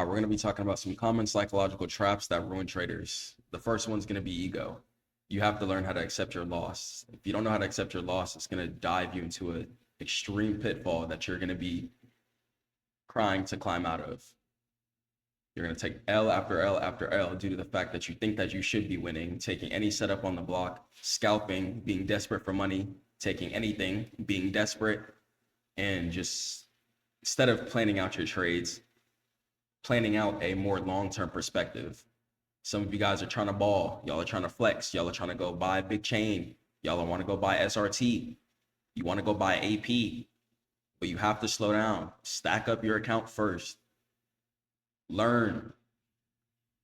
We're going to be talking about some common psychological traps that ruin traders. The first one's going to be ego. You have to learn how to accept your loss. If you don't know how to accept your loss, it's going to dive you into an extreme pitfall that you're going to be crying to climb out of. You're going to take L after L after L due to the fact that you think that you should be winning, taking any setup on the block, scalping, being desperate for money, taking anything, being desperate, and just instead of planning out your trades, planning out a more long-term perspective. Some of you guys are trying to ball. Y'all are trying to flex. Y'all are trying to go buy a big chain. Y'all want to go buy SRT. You want to go buy AP, but you have to slow down. Stack up your account first. Learn.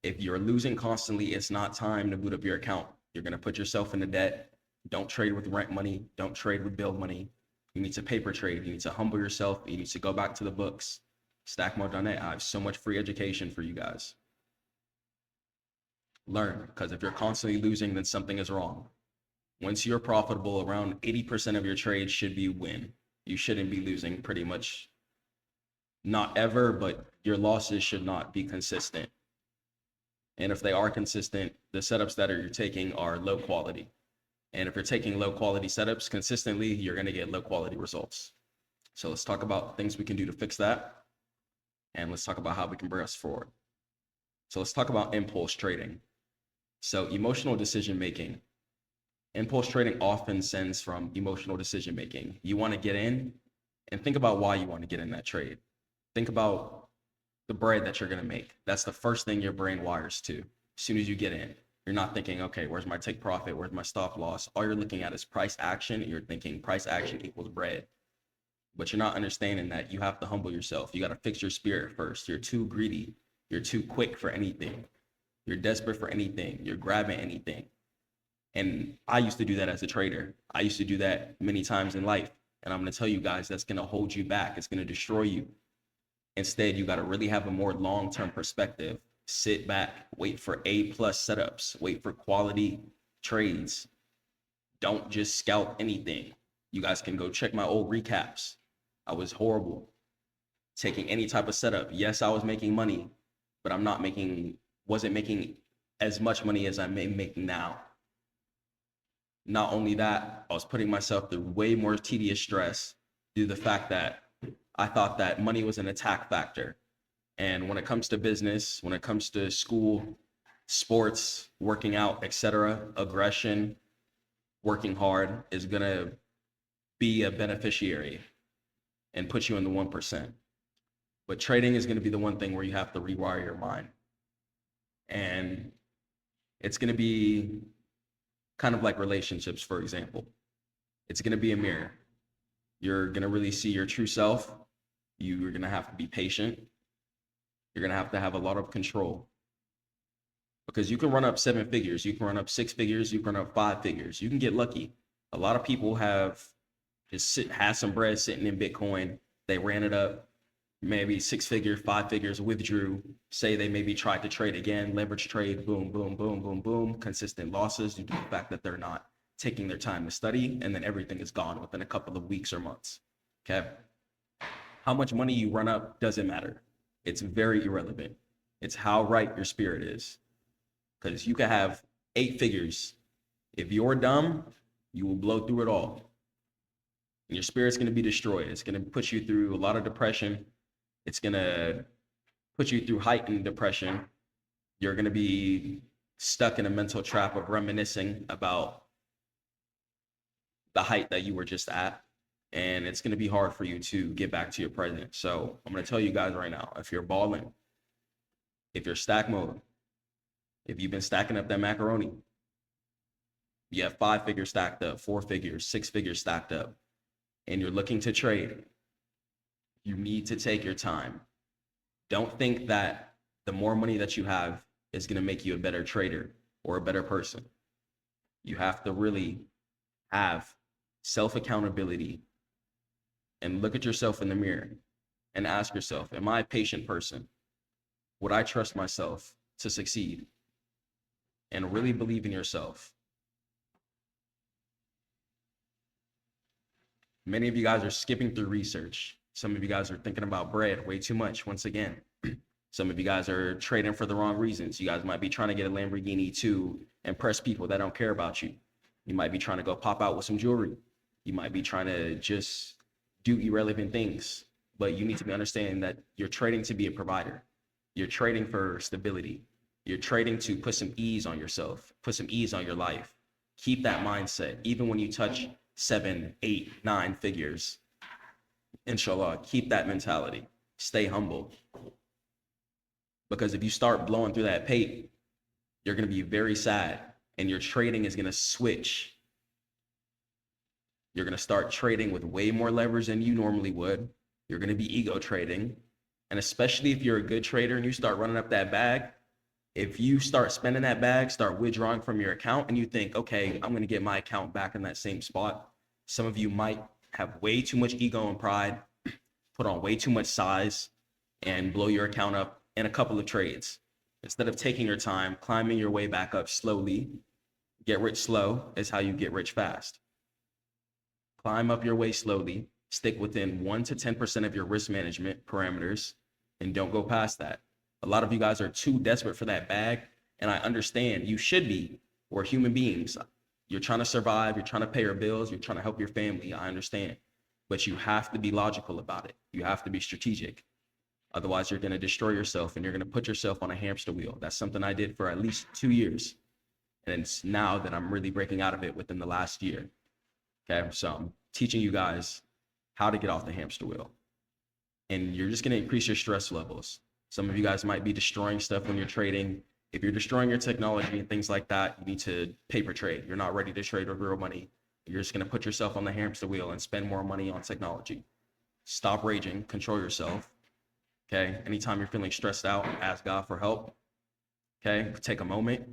If you're losing constantly, it's not time to boot up your account. You're going to put yourself into debt. Don't trade with rent money. Don't trade with bill money. You need to paper trade. You need to humble yourself. You need to go back to the books. StackMODE.net. I have so much free education for you guys. Learn, because if you're constantly losing, then something is wrong. Once you're profitable, around 80% of your trades should be win. You shouldn't be losing pretty much, not ever, but your losses should not be consistent. And if they are consistent, the setups that you're taking are low quality. And if you're taking low quality setups consistently, you're going to get low quality results. So let's talk about things we can do to fix that. And let's talk about how we can progress forward. So let's talk about impulse trading. So emotional decision making. Impulse trading often stems from emotional decision making. You want to get in and think about why you want to get in that trade. Think about the bread that you're going to make. That's the first thing your brain wires to. As soon as you get in, you're not thinking, okay, where's my take profit? Where's my stop loss? All you're looking at is price action. You're thinking price action equals bread. But you're not understanding that you have to humble yourself. You got to fix your spirit first. You're too greedy. You're too quick for anything. You're desperate for anything. You're grabbing anything. And I used to do that as a trader. I used to do that many times in life. And I'm going to tell you guys, that's going to hold you back. It's going to destroy you. Instead, you got to really have a more long-term perspective. Sit back, wait for A+ setups, wait for quality trades. Don't just scalp anything. You guys can go check my old recaps. I was horrible taking any type of setup. Yes, I was making money, but wasn't making as much money as I may make now. Not only that, I was putting myself through way more tedious stress due to the fact that I thought that money was an attack factor. And when it comes to business, when it comes to school, sports, working out, etc., aggression, working hard is going to be a beneficiary and put you in the 1%. But trading is going to be the one thing where you have to rewire your mind. And it's going to be kind of like relationships, for example. It's going to be a mirror. You're going to really see your true self. You're going to have to be patient. You're going to have a lot of control. Because you can run up 7 figures, you can run up 6 figures, you can run up 5 figures. You can get lucky. A lot of people had some bread sitting in Bitcoin. They ran it up, maybe 6 figures, 5 figures, withdrew. Say they maybe tried to trade again, leverage trade, boom, boom, boom, boom, boom. Consistent losses due to the fact that they're not taking their time to study, and then everything is gone within a couple of weeks or months. Okay? How much money you run up doesn't matter. It's very irrelevant. It's how right your spirit is. Because you can have 8 figures. If you're dumb, you will blow through it all. And your spirit's going to be destroyed. It's going to put you through a lot of depression. It's going to put you through heightened depression. You're going to be stuck in a mental trap of reminiscing about the height that you were just at. And it's going to be hard for you to get back to your present. So I'm going to tell you guys right now, if you're balling, if you're stack mode, if you've been stacking up that macaroni, you have 5 figures stacked up, 4 figures, 6 figures stacked up, and you're looking to trade, you need to take your time. Don't think that the more money that you have is going to make you a better trader or a better person. You have to really have self-accountability and look at yourself in the mirror and ask yourself, am I a patient person? Would I trust myself to succeed? And really believe in yourself. Many of you guys are skipping through research. Some of you guys are thinking about bread way too much. Once again, Some of you guys are trading for the wrong reasons. You guys might be trying to get a Lamborghini to impress people that don't care about you. You might be trying to go pop out with some jewelry. You might be trying to just do irrelevant things. But you need to be understanding that you're trading to be a provider. You're trading for stability. You're trading to put some ease on yourself, put some ease on your life. Keep that mindset. Even when you touch 7, 8, 9 figures, inshallah, keep that mentality. Stay humble. Because if you start blowing through that pape, you're going to be very sad, and your trading is going to switch. You're going to start trading with way more leverage than you normally would. You're going to be ego trading. And especially if you're a good trader and you start running up that bag, if you start spending that bag, start withdrawing from your account, and you think, okay, I'm going to get my account back in that same spot. Some of you might have way too much ego and pride, put on way too much size, and blow your account up in a couple of trades. Instead of taking your time, climbing your way back up slowly. Get rich slow is how you get rich fast. Climb up your way slowly, stick within 1 to 10% of your risk management parameters, and don't go past that. A lot of you guys are too desperate for that bag, and I understand you should be. We're human beings. You're trying to survive, you're trying to pay your bills, you're trying to help your family, I understand. But you have to be logical about it. You have to be strategic. Otherwise, you're going to destroy yourself, and you're going to put yourself on a hamster wheel. That's something I did for at least 2 years. And it's now that I'm really breaking out of it within the last year. Okay, so I'm teaching you guys how to get off the hamster wheel. And you're just going to increase your stress levels. Some of you guys might be destroying stuff when you're trading. If you're destroying your technology and things like that, you need to paper trade. You're not ready to trade with real money. You're just going to put yourself on the hamster wheel and spend more money on technology. Stop raging, control yourself. Okay, anytime you're feeling stressed out, ask God for help. Okay, take a moment,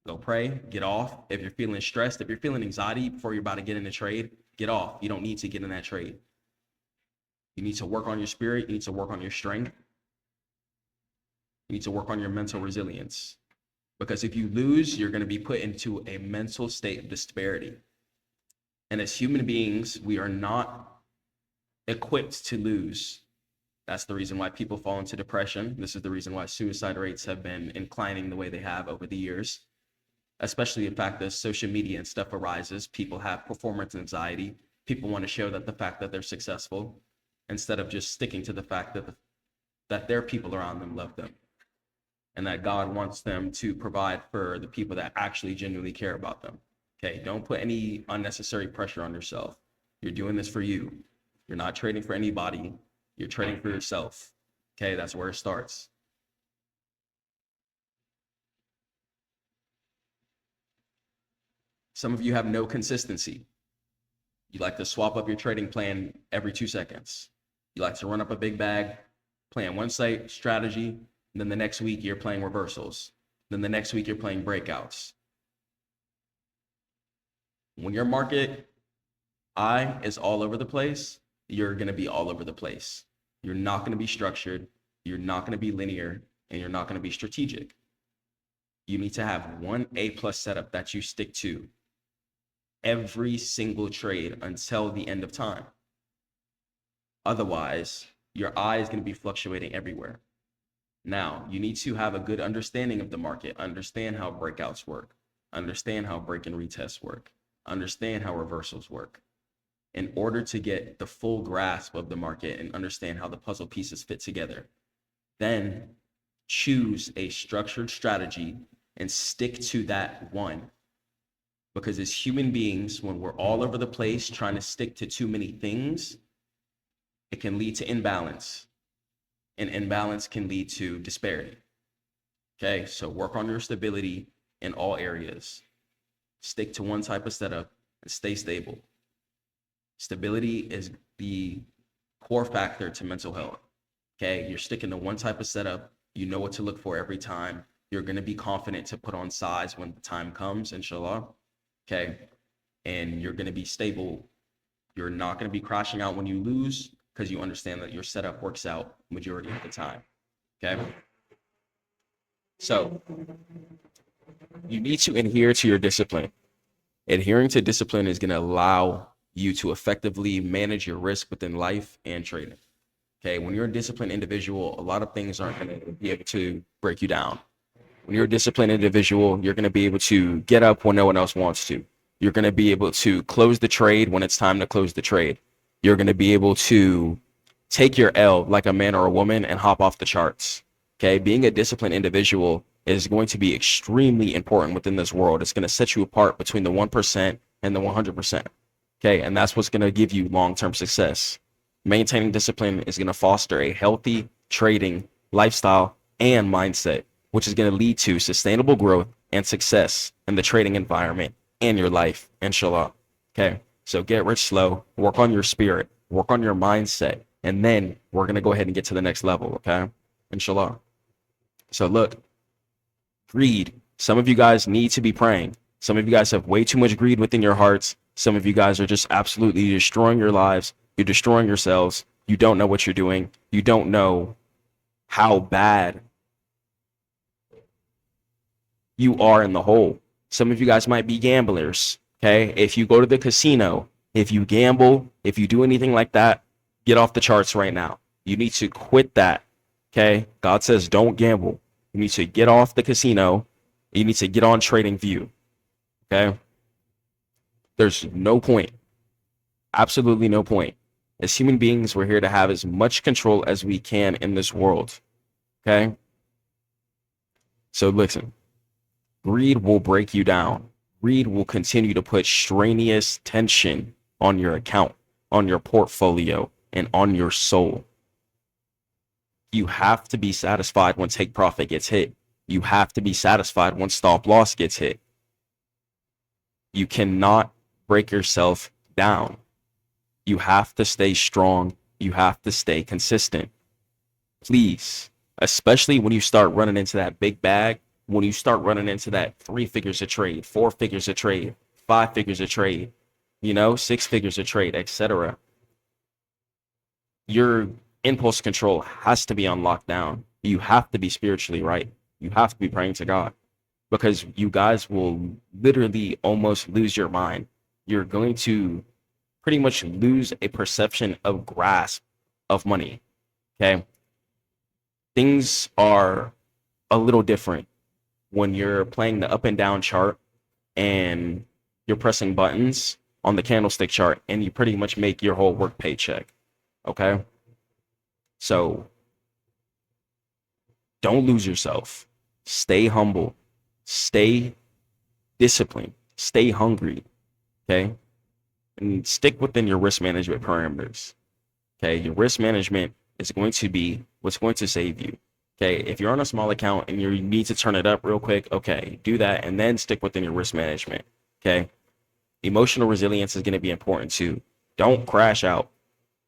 go pray, get off. If you're feeling stressed, if you're feeling anxiety before you're about to get in a trade, get off. You don't need to get in that trade. You need to work on your spirit. You need to work on your strength. You need to work on your mental resilience. Because if you lose, you're going to be put into a mental state of disparity. And as human beings, we are not equipped to lose. That's the reason why people fall into depression. This is the reason why suicide rates have been inclining the way they have over the years. Especially the fact that social media and stuff arises. People have performance anxiety. People want to show that the fact that they're successful, instead of just sticking to the fact that their people around them love them. And that God wants them to provide for the people that actually genuinely care about them. Okay, don't put any unnecessary pressure on yourself. You're doing this for you. You're not trading for anybody. You're trading for yourself. Okay, that's where it starts. Some of you have no consistency. You like to swap up your trading plan every 2 seconds. You like to run up a big bag, plan one site strategy, and then the next week you're playing reversals. Then the next week you're playing breakouts. When your market eye is all over the place, you're going to be all over the place. You're not going to be structured. You're not going to be linear, and you're not going to be strategic. You need to have one A+ setup that you stick to every single trade until the end of time. Otherwise, your eye is going to be fluctuating everywhere. Now, you need to have a good understanding of the market, understand how breakouts work, understand how break and retests work, understand how reversals work, in order to get the full grasp of the market and understand how the puzzle pieces fit together. Then choose a structured strategy and stick to that one. Because as human beings, when we're all over the place trying to stick to too many things, it can lead to imbalance. And imbalance can lead to disparity. Okay, so work on your stability in all areas. Stick to one type of setup and stay stable. Stability is the core factor to mental health. Okay, you're sticking to one type of setup. You know what to look for every time. You're going to be confident to put on size when the time comes, inshallah. Okay, and you're going to be stable. You're not going to be crashing out when you lose, because you understand that your setup works out majority of the time. Okay, so you need to adhere to your discipline. Adhering to discipline is going to allow you to effectively manage your risk within life and trading. Okay, when you're a disciplined individual, a lot of things aren't going to be able to break you down. When you're a disciplined individual, you're going to be able to get up when no one else wants to. You're going to be able to close the trade when it's time to close the trade. You're going to be able to take your L like a man or a woman and hop off the charts. Okay, being a disciplined individual is going to be extremely important within this world. It's going to set you apart between the 1% and the 100%. Okay, and that's what's going to give you long-term success. Maintaining discipline is going to foster a healthy trading lifestyle and mindset, which is going to lead to sustainable growth and success in the trading environment and your life, inshallah. Okay, so get rich slow, work on your spirit, work on your mindset, and then we're going to go ahead and get to the next level, okay? Inshallah. So look, greed. Some of you guys need to be praying. Some of you guys have way too much greed within your hearts. Some of you guys are just absolutely destroying your lives. You're destroying yourselves. You don't know what you're doing. You don't know how bad you are in the hole. Some of you guys might be gamblers, okay? If you go to the casino, if you gamble, if you do anything like that, get off the charts right now. You need to quit that, okay? God says don't gamble. You need to get off the casino. You need to get on TradingView, okay? There's no point, absolutely no point. As human beings, we're here to have as much control as we can in this world, okay? So listen, greed will break you down. Greed will continue to put strenuous tension on your account, on your portfolio, and on your soul. You have to be satisfied when take profit gets hit. You have to be satisfied when stop loss gets hit. You cannot break yourself down. You have to stay strong. You have to stay consistent. Please, especially when you start running into that big bag, when you start running into that 3 figures a trade, 4 figures a trade, 5 figures a trade, 6 figures a trade, etc. Your impulse control has to be on lockdown. You have to be spiritually right. You have to be praying to God, because you guys will literally almost lose your mind. You're going to pretty much lose a perception of grasp of money, okay? Things are a little different when you're playing the up and down chart and you're pressing buttons on the candlestick chart and you pretty much make your whole work paycheck, okay? So don't lose yourself. Stay humble. Stay disciplined. Stay hungry, okay? And stick within your risk management parameters, okay? Your risk management is going to be what's going to save you, okay? If you're on a small account and you need to turn it up real quick, okay, do that and then stick within your risk management, okay? Emotional resilience is going to be important too. Don't crash out,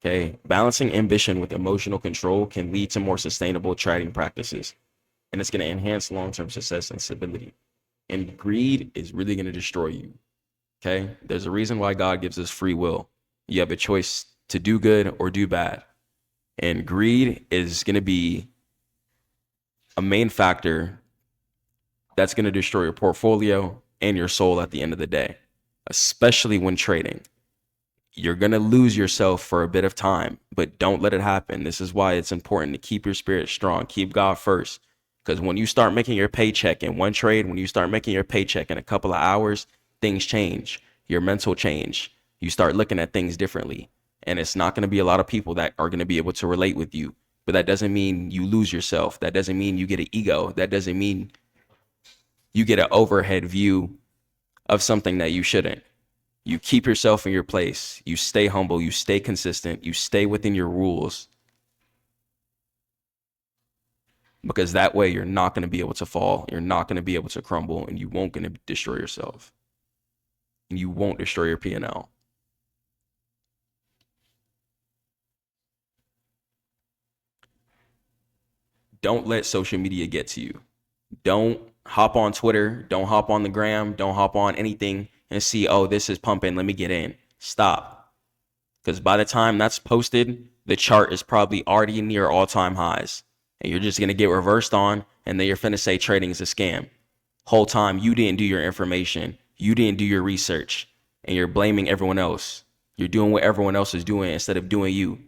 okay? Balancing ambition with emotional control can lead to more sustainable trading practices, and it's going to enhance long-term success and stability. And greed is really going to destroy you, okay? There's a reason why God gives us free will. You have a choice to do good or do bad. And greed is going to be a main factor that's going to destroy your portfolio and your soul at the end of the day, especially when trading. You're going to lose yourself for a bit of time, but don't let it happen. This is why it's important to keep your spirit strong. Keep God first. Because when you start making your paycheck in one trade, when you start making your paycheck in a couple of hours, things change. Your mental change. You start looking at things differently. And it's not going to be a lot of people that are going to be able to relate with you. But that doesn't mean you lose yourself. That doesn't mean you get an ego. That doesn't mean you get an overhead view of something that you shouldn't. You keep yourself in your place. You stay humble. You stay consistent. You stay within your rules. Because that way you're not going to be able to fall. You're not going to be able to crumble, and you won't going to destroy yourself. And you won't destroy your P&L. Don't let social media get to you. Don't hop on Twitter. Don't hop on the gram. Don't hop on anything and see, oh, this is pumping, let me get in. Stop. Because by the time that's posted, the chart is probably already near all-time highs. And you're just going to get reversed on, and then you're finna say trading is a scam. Whole time, you didn't do your information. You didn't do your research. And you're blaming everyone else. You're doing what everyone else is doing instead of doing you.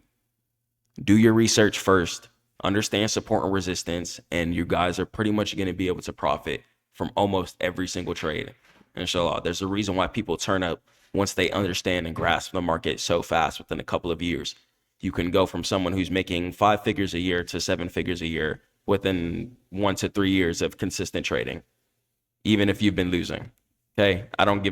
Do your research first, understand support and resistance, and you guys are pretty much going to be able to profit from almost every single trade. Inshallah, there's a reason why people turn up once they understand and grasp the market so fast within a couple of years. You can go from someone who's making 5 figures a year to 7 figures a year within 1 to 3 years of consistent trading, even if you've been losing. Okay, I don't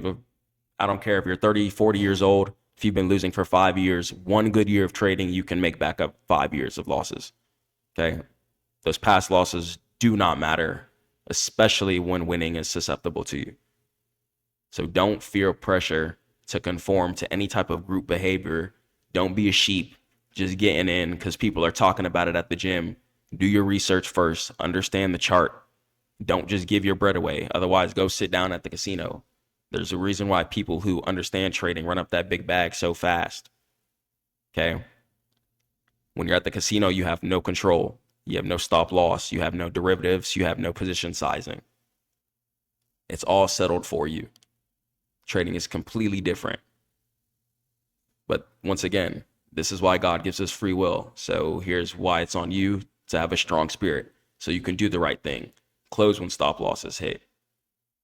care if you're 30, 40 years old. If you've been losing for 5 years, 1 good year of trading, you can make back up 5 years of losses. Okay, those past losses do not matter, especially when winning is susceptible to you. So don't fear pressure to conform to any type of group behavior. Don't be a sheep just getting in because people are talking about it at the gym. Do your research first. Understand the chart. Don't just give your bread away. Otherwise, go sit down at the casino. There's a reason why people who understand trading run up that big bag so fast. Okay? When you're at the casino, you have no control. You have no stop loss. You have no derivatives. You have no position sizing. It's all settled for you. Trading is completely different. But once again, this is why God gives us free will. So here's why it's on you to have a strong spirit so you can do the right thing. Close when stop losses hit.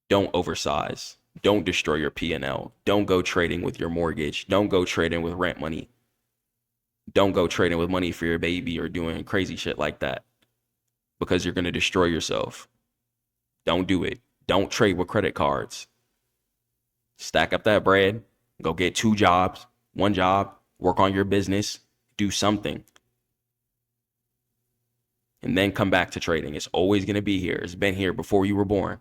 Don't oversize. Don't destroy your P&L. Don't go trading with your mortgage. Don't go trading with rent money. Don't go trading with money for your baby or doing crazy shit like that because you're going to destroy yourself. Don't do it. Don't trade with credit cards. Stack up that bread. Go get 2 jobs, 1 job, work on your business, do something. And then come back to trading. It's always going to be here. It's been here before you were born.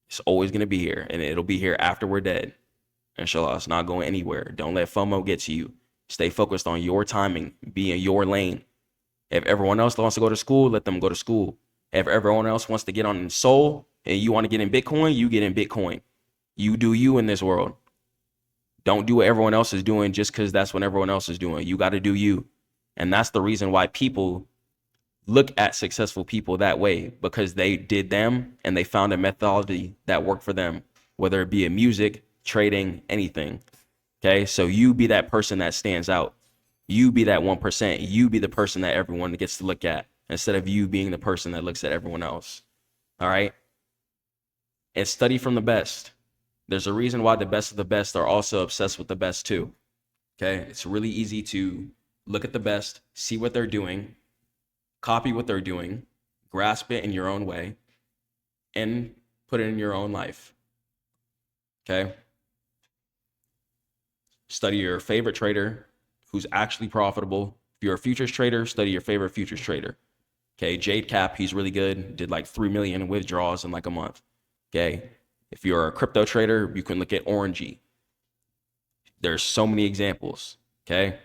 It's always going to be here, and it'll be here after we're dead. Inshallah, it's not going anywhere. Don't let FOMO get to you. Stay focused on your timing. Be in your lane. If everyone else wants to go to school, let them go to school. If everyone else wants to get on Sol and you want to get in Bitcoin, you get in Bitcoin. You do you in this world. Don't do what everyone else is doing just because that's what everyone else is doing. You got to do you. And that's the reason why people look at successful people that way, because they did them and they found a methodology that worked for them, whether it be in music, trading, anything. Okay, so you be that person that stands out. You be that 1%. You be the person that everyone gets to look at instead of you being the person that looks at everyone else. All right, and study from the best. There's a reason why the best of the best are also obsessed with the best too. Okay, it's really easy to look at the best, see what they're doing, copy what they're doing, grasp it in your own way, and put it in your own life. Okay? Study your favorite trader who's actually profitable. If you're a futures trader, study your favorite futures trader. Okay, Jade Cap, he's really good. Did like 3 million withdrawals in like a month. Okay, if you're a crypto trader, you can look at Orangey. There's so many examples. Okay,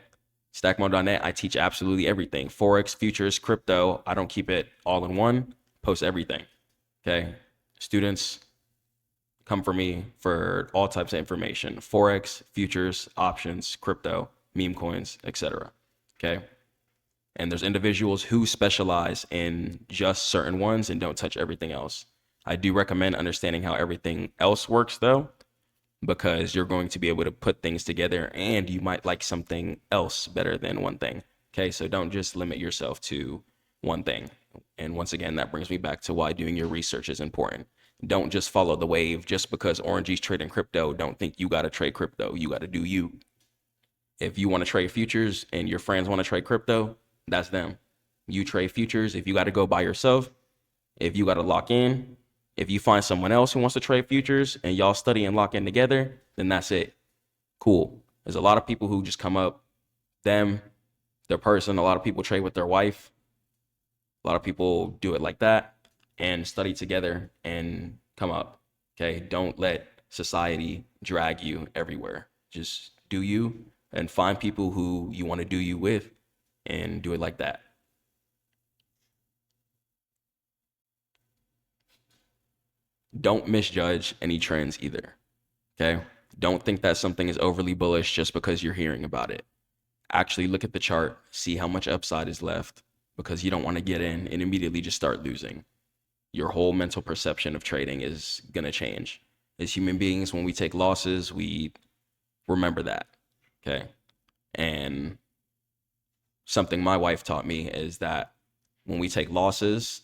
StackMode.net, I teach absolutely everything. Forex, futures, crypto. I don't keep it all in one. Post everything. Okay, students, come for me for all types of information. Forex, futures, options, crypto, meme coins, etc. Okay. And there's individuals who specialize in just certain ones and don't touch everything else. I do recommend understanding how everything else works though, because you're going to be able to put things together and you might like something else better than one thing. Okay, so don't just limit yourself to one thing. And once again, that brings me back to why doing your research is important. Don't just follow the wave. Just because Orangey's trading crypto, don't think you got to trade crypto. You got to do you. If you want to trade futures and your friends want to trade crypto, that's them. You trade futures. If you got to go by yourself, if you got to lock in, if you find someone else who wants to trade futures and y'all study and lock in together, then that's it. Cool. There's a lot of people who just come up, their person. A lot of people trade with their wife. A lot of people do it like that and study together and come up. Okay. Don't let society drag you everywhere. Just do you and find people who you want to do you with and do it like that. Don't misjudge any trends either. Okay. Don't think that something is overly bullish just because you're hearing about it. Actually look at the chart, see how much upside is left, because you don't want to get in and immediately just start losing. Your whole mental perception of trading is going to change. As human beings, when we take losses, we remember that. Okay. And something my wife taught me is that when we take losses,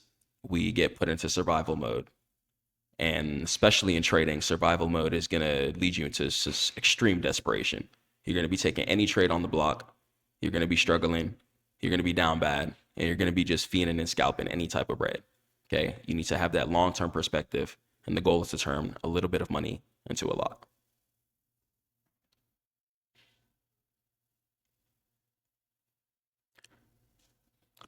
we get put into survival mode. And especially in trading, survival mode is going to lead you into extreme desperation. You're going to be taking any trade on the block. You're going to be struggling. You're going to be down bad. And you're going to be just fiending and scalping any type of bread. Okay. You need to have that long-term perspective. And the goal is to turn a little bit of money into a lot.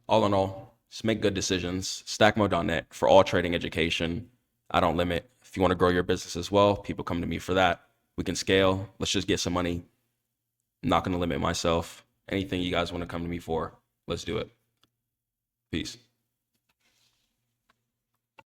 All in all, just make good decisions. StackMode.net for all trading education. I don't limit. If you want to grow your business as well, people come to me for that. We can scale. Let's just get some money. I'm not going to limit myself. Anything you guys want to come to me for, let's do it. Peace.